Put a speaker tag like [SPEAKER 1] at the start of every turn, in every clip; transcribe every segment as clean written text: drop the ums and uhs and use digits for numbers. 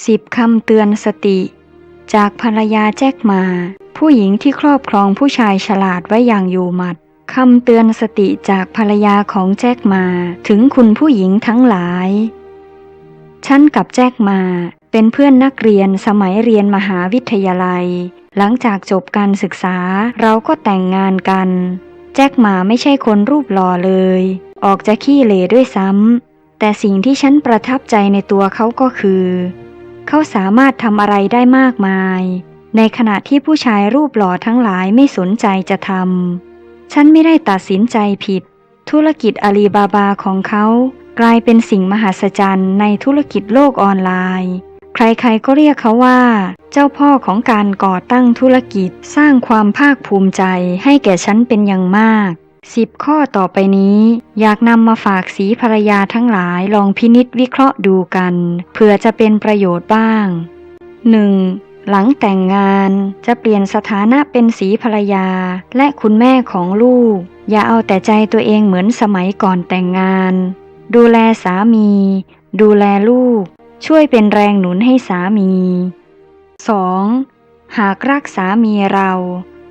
[SPEAKER 1] 10 คำเตือนสติจากภรรยาแจ็คหม่าผู้หญิงที่ครอบครองผู้ชายฉลาดไว้อย่างอยู่หมัดคำเตือนสติจากภรรยาของแจ็คหม่าถึงคุณผู้หญิงทั้งหลายฉันกับแจ็คหม่าเป็นเพื่อนนักเรียนสมัยเรียนมหาวิทยาลัยหลังจากจบการศึกษาเราก็แต่งงานกันแจ็คหม่าไม่ใช่คนรูปหล่อเลยออกจะขี้เหร่ด้วยซ้ำแต่สิ่งที่ฉันประทับใจในตัวเขาก็คือเขาสามารถทำอะไรได้มากมายในขณะที่ผู้ชายรูปหล่อทั้งหลายไม่สนใจจะทำฉันไม่ได้ตัดสินใจผิดธุรกิจอาลีบาบาของเขากลายเป็นสิ่งมหัศจรรย์ในธุรกิจโลกออนไลน์ใครๆก็เรียกเขาว่าเจ้าพ่อของการก่อตั้งธุรกิจสร้างความภาคภูมิใจให้แก่ฉันเป็นอย่างมาก10 ข้อต่อไปนี้อยากนำมาฝากสีภรรยาทั้งหลายลองพินิจวิเคราะห์ดูกันเผื่อจะเป็นประโยชน์บ้าง 1. หลังแต่งงานจะเปลี่ยนสถานะเป็นสีภรรยาและคุณแม่ของลูกอย่าเอาแต่ใจตัวเองเหมือนสมัยก่อนแต่งงานดูแลสามีดูแลลูกช่วยเป็นแรงหนุนให้สามี 2. หากรักสามีเรา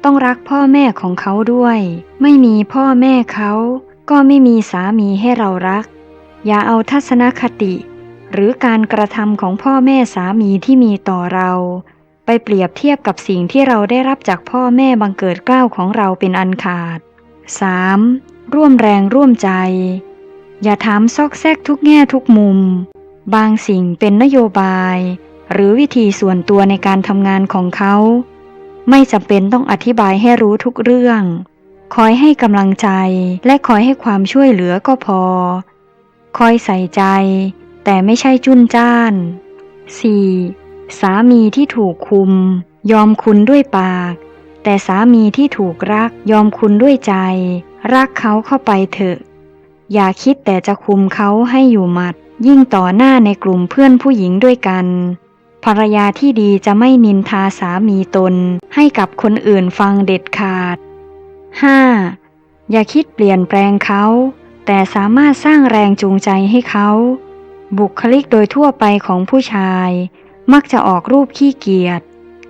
[SPEAKER 1] ต้องรักพ่อแม่ของเขาด้วยไม่มีพ่อแม่เขาก็ไม่มีสามีให้เรารักอย่าเอาทัศนคติหรือการกระทำของพ่อแม่สามีที่มีต่อเราไปเปรียบเทียบกับสิ่งที่เราได้รับจากพ่อแม่บังเกิดเกล้าของเราเป็นอันขาด 3. ร่วมแรงร่วมใจอย่าถามซอกแซกทุกแง่ทุกมุมบางสิ่งเป็นนโยบายหรือวิธีส่วนตัวในการทำงานของเขาไม่จำเป็นต้องอธิบายให้รู้ทุกเรื่องคอยให้กำลังใจและคอยให้ความช่วยเหลือก็พอคอยใส่ใจแต่ไม่ใช่จุ้นจ้าน 4. สามีที่ถูกคุมยอมคุณด้วยปากแต่สามีที่ถูกรักยอมคุณด้วยใจรักเขาเข้าไปเถอะอย่าคิดแต่จะคุมเขาให้อยู่หมัดยิ่งต่อหน้าในกลุ่มเพื่อนผู้หญิงด้วยกันภรรยาที่ดีจะไม่นินทาสามีตนให้กับคนอื่นฟังเด็ดขาด 5. อย่าคิดเปลี่ยนแปลงเขาแต่สามารถสร้างแรงจูงใจให้เขาบุคลิกโดยทั่วไปของผู้ชายมักจะออกรูปขี้เกียจ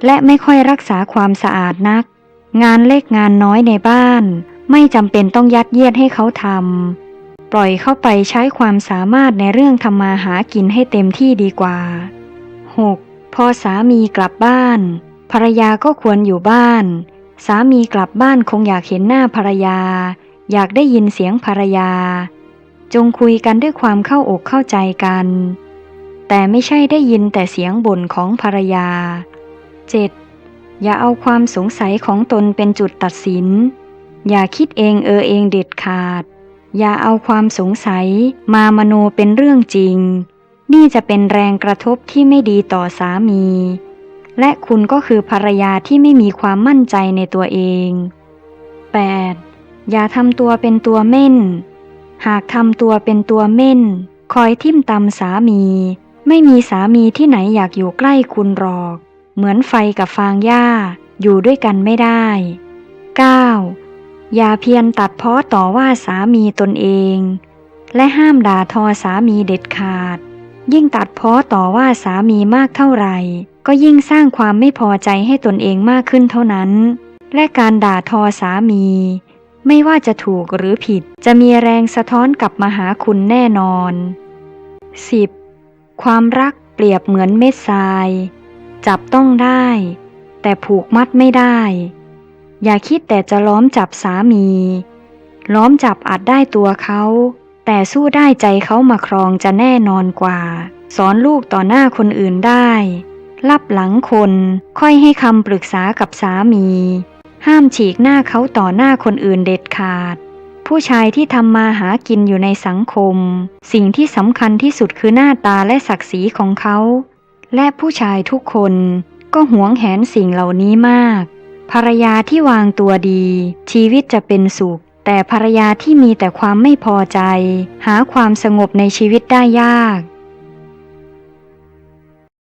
[SPEAKER 1] และไม่ค่อยรักษาความสะอาดนักงานเล็กงานน้อยในบ้านไม่จำเป็นต้องยัดเยียดให้เขาทำปล่อยเข้าไปใช้ความสามารถในเรื่องทำมาหากินให้เต็มที่ดีกว่า 6. พอสามีกลับบ้านภรรยาก็ควรอยู่บ้านสามีกลับบ้านคงอยากเห็นหน้าภรรยาอยากได้ยินเสียงภรรยาจงคุยกันด้วยความเข้าอกเข้าใจกันแต่ไม่ใช่ได้ยินแต่เสียงบ่นของภรรยา 7. อย่าเอาความสงสัยของตนเป็นจุดตัดสินอย่าคิดเองเองเด็ดขาดอย่าเอาความสงสัยมามโนเป็นเรื่องจริงนี่จะเป็นแรงกระทบที่ไม่ดีต่อสามีและคุณก็คือภรรยาที่ไม่มีความมั่นใจในตัวเอง 8. อย่าทำตัวเป็นตัวเม่นหากทำตัวเป็นตัวเม่นคอยทิ่มตำสามีไม่มีสามีที่ไหนอยากอยู่ใกล้คุณหรอกเหมือนไฟกับฟางหญ้าอยู่ด้วยกันไม่ได้ 9. อย่าเพียรตัดพ้อต่อว่าสามีตนเองและห้ามด่าทอสามีเด็ดขาดยิ่งตัดพ้อต่อว่าสามีมากเท่าไหร่ก็ยิ่งสร้างความไม่พอใจให้ตนเองมากขึ้นเท่านั้นและการด่าทอสามีไม่ว่าจะถูกหรือผิดจะมีแรงสะท้อนกลับมาหาคุณแน่นอน 10. ความรักเปรียบเหมือนเม็ดทรายจับต้องได้แต่ผูกมัดไม่ได้อย่าคิดแต่จะล้อมจับสามีล้อมจับอาจได้ตัวเขาแต่สู้ได้ใจเขามาครองจะแน่นอนกว่าสอนลูกต่อหน้าคนอื่นได้ลับหลังคนค่อยให้คำปรึกษากับสามีห้ามฉีกหน้าเขาต่อหน้าคนอื่นเด็ดขาดผู้ชายที่ทำมาหากินอยู่ในสังคมสิ่งที่สำคัญที่สุดคือหน้าตาและศักดิ์ศรีของเขาและผู้ชายทุกคนก็หวงแหนสิ่งเหล่านี้มากภรรยาที่วางตัวดีชีวิตจะเป็นสุขแต่ภรรยาที่มีแต่ความไม่พอใจหาความสงบในชีวิตได้ยาก